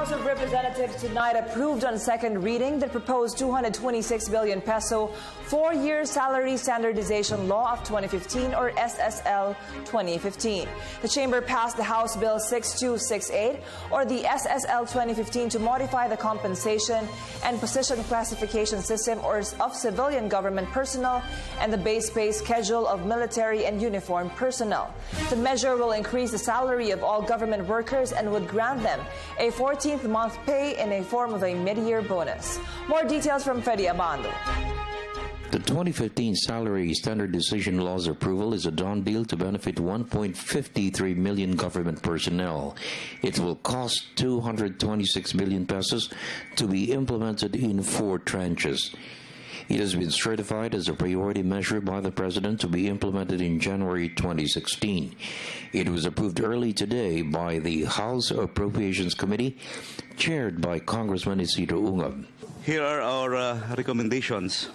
House of Representatives tonight approved on second reading the proposed 226 billion peso 4-year salary standardization law of 2015 or SSL 2015. The chamber passed the House Bill 6268 or the SSL 2015 to modify the compensation and position classification system of civilian government personnel and the base pay schedule of military and uniformed personnel. The measure will increase the salary of all government workers and would grant them a 14th month pay in a form of a mid-year bonus. More details from Freddie Abando. The 2015 Salary Standardization Law's approval is a done deal to benefit 1.53 million government personnel. It will cost 226 billion pesos to be implemented in 4 tranches. It has been certified as a priority measure by the President to be implemented in January 2016. It was approved early today by the House Appropriations Committee, chaired by Congressman Isidro Ungab. Here are our recommendations.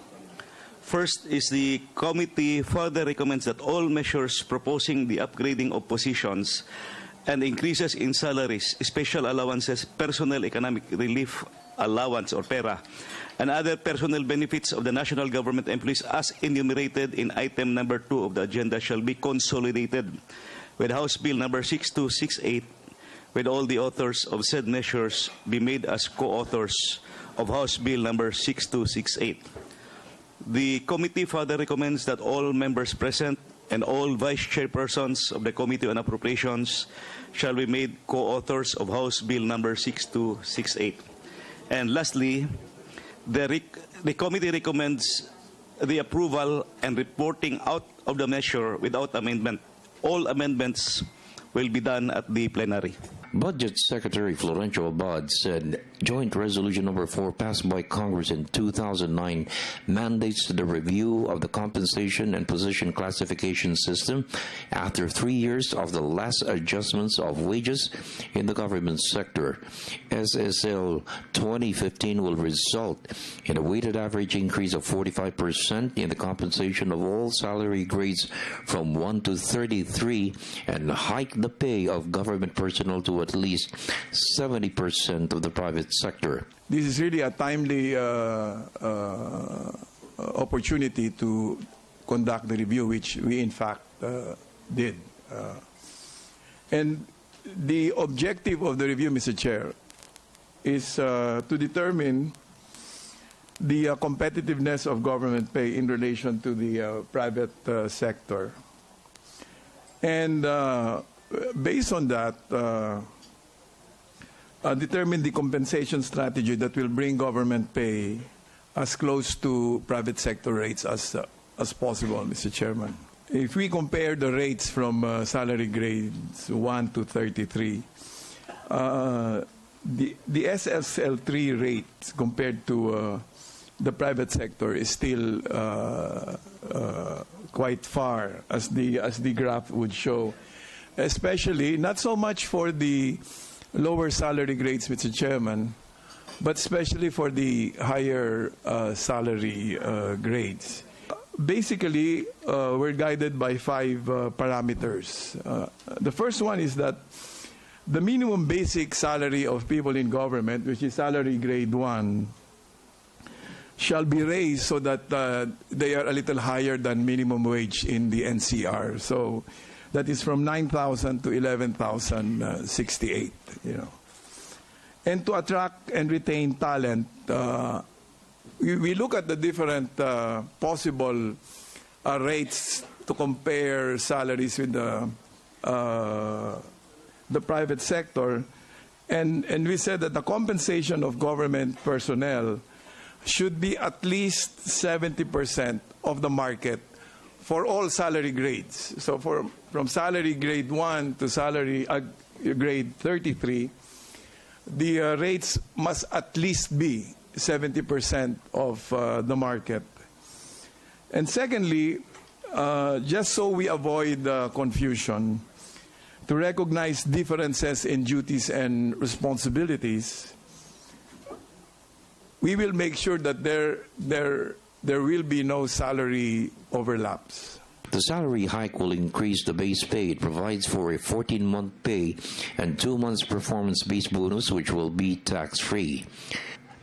First is the committee further recommends that all measures proposing the upgrading of positions and increases in salaries, special allowances, personal economic relief allowance or PERA, and other personal benefits of the national government employees as enumerated in item number 2 of the agenda shall be consolidated with House Bill number 6268, with all the authors of said measures be made as co-authors of House Bill number 6268. The committee further recommends that all members present and all vice chairpersons of the Committee on Appropriations shall be made co-authors of House Bill number 6268. And lastly, the committee recommends the approval and reporting out of the measure without amendment. All amendments will be done at the plenary. Budget Secretary Florencio Abad said Joint Resolution Number 4 passed by Congress in 2009 mandates the review of the compensation and position classification system after 3 years of the last adjustments of wages in the government sector. SSL 2015 will result in a weighted average increase of 45% in the compensation of all salary grades from 1 to 33 and hike the pay of government personnel to at least 70% of the private sector. This is really a timely opportunity to conduct the review, which we in fact did. And the objective of the review, Mr. Chair, is to determine the competitiveness of government pay in relation to the private sector. And based on that, determine the compensation strategy that will bring government pay as close to private sector rates as possible, Mr. Chairman. If we compare the rates from salary grades 1 to 33, the SSL 3 rates compared to the private sector is still quite far, as the graph would show. Especially, not so much for the lower salary grades, Mr. Chairman, but especially for the higher salary grades. Basically, we're guided by 5 parameters. The first one is that the minimum basic salary of people in government, which is salary grade 1, shall be raised so that they are a little higher than minimum wage in the NCR. So that is from 9,000 to 11,068, you know. And to attract and retain talent, we look at the different possible rates to compare salaries with the private sector. And we said that the compensation of government personnel should be at least 70% of the market for all salary grades. So from salary grade 1 to salary grade 33, the rates must at least be 70% of the market. And secondly, just so we avoid confusion, to recognize differences in duties and responsibilities, we will make sure that there will be no salary overlaps. The salary hike will increase the base pay. It provides for a 14-month pay and 2 months performance-based bonus, which will be tax-free.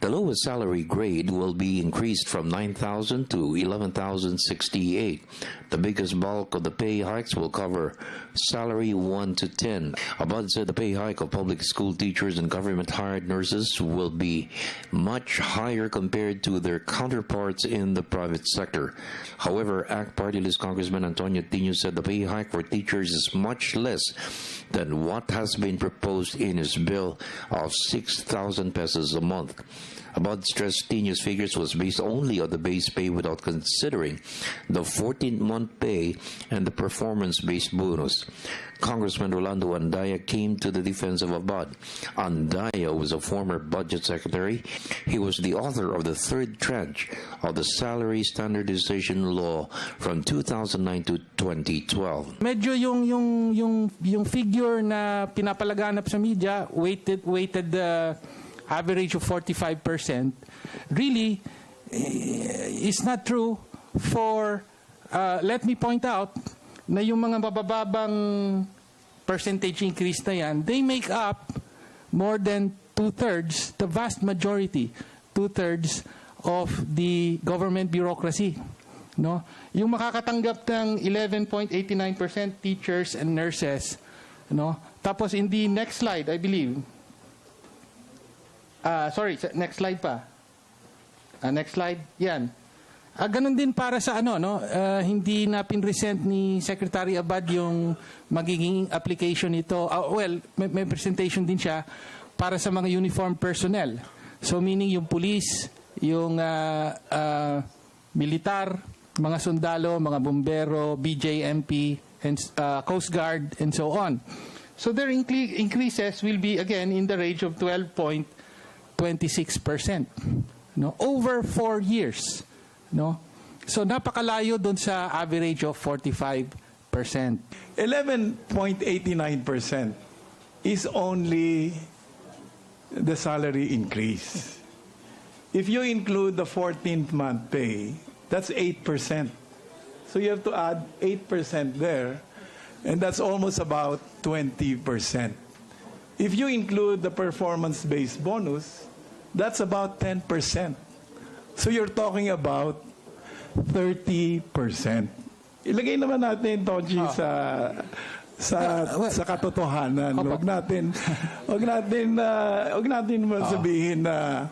The lowest salary grade will be increased from 9,000 to 11,068. The biggest bulk of the pay hikes will cover salary 1 to 10. Abando said the pay hike of public school teachers and government-hired nurses will be much higher compared to their counterparts in the private sector. However, ACT Party List Congressman Antonio Tino said the pay hike for teachers is much less than what has been proposed in his bill of 6,000 pesos a month. Abando stressed Tino's figures was based only on the base pay without considering the 14-month pay and the performance-based bonus. Congressman Rolando Andaya came to the defense of Abando. Andaya was a former budget secretary. He was the author of the third tranche of the salary standardization law from 2009 to 2012. Medyo yung figure na pinapalaganap sa media, weighted average of 45%, really is not true for, let me point out, na yung mga mabababang percentage increase na yan, they make up more than 2/3, the vast majority, 2/3 of the government bureaucracy. No? Yung makakatanggap ng 11.89% teachers and nurses, no? Tapos in the next slide, I believe, next slide pa. Next slide, yan. Ganun din para sa hindi na pinresent ni Secretary Abad yung magiging application nito. May presentation din siya para sa mga uniformed personnel. So meaning yung police, yung militar, mga sundalo, mga bombero, BJMP, and Coast Guard, and so on. So their increases will be again in the range of 12.26%, no, over 4 years, no. So napakalayo doon sa average of 45%. 11.89% is only the salary increase. If you include the 14th month pay, that's 8%. So you have to add 8% there, and that's almost about 20%. If you include the performance-based bonus, that's about 10%. So you're talking about 30%. Ilagay naman natin, Toji, sa katotohanan. Wag natin sabihin na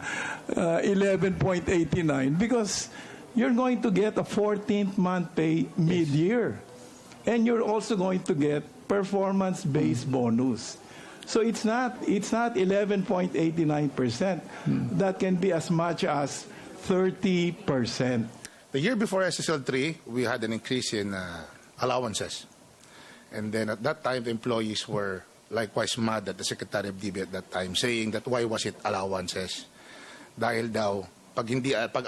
11.89 because you're going to get a 14th month pay mid-year. And you're also going to get performance-based bonus. So it's not 11.89%. That can be as much as 30%. The year before SSL 3, we had an increase in allowances. And then at that time, the employees were likewise mad at the Secretary of DB at that time, saying that why was it allowances? Dahil daw, pag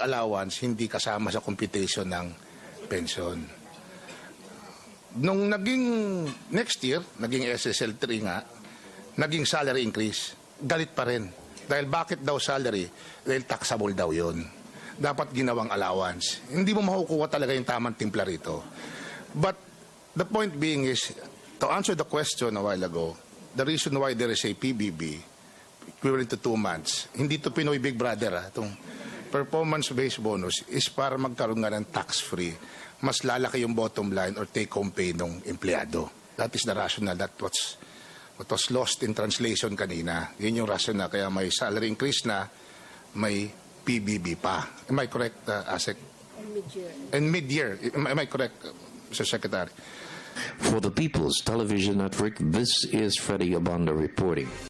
allowance, hindi kasama sa computation ng pension. Nung naging next year, naging SSL 3 nga, naging salary increase. Galit pa rin. Dahil bakit daw salary? Dahil taxable daw yun. Dapat ginawang allowance. Hindi mo makukuha talaga yung tamang timpla rito. But the point being is, to answer the question a while ago, the reason why there is a PBB equivalent to 2 months, hindi to Pinoy Big Brother, itong performance-based bonus is para magkaroon nga ng tax-free. Mas lalaki yung bottom line or take-home pay ng empleyado. That is the rationale. That what was lost in translation kanina. Yun yung rationale. Kaya may salary increase na, may PBB pa. Am I correct, Asek? And mid-year. Am I correct, Mr. Secretary? For the People's Television Network, this is Freddie Abando reporting.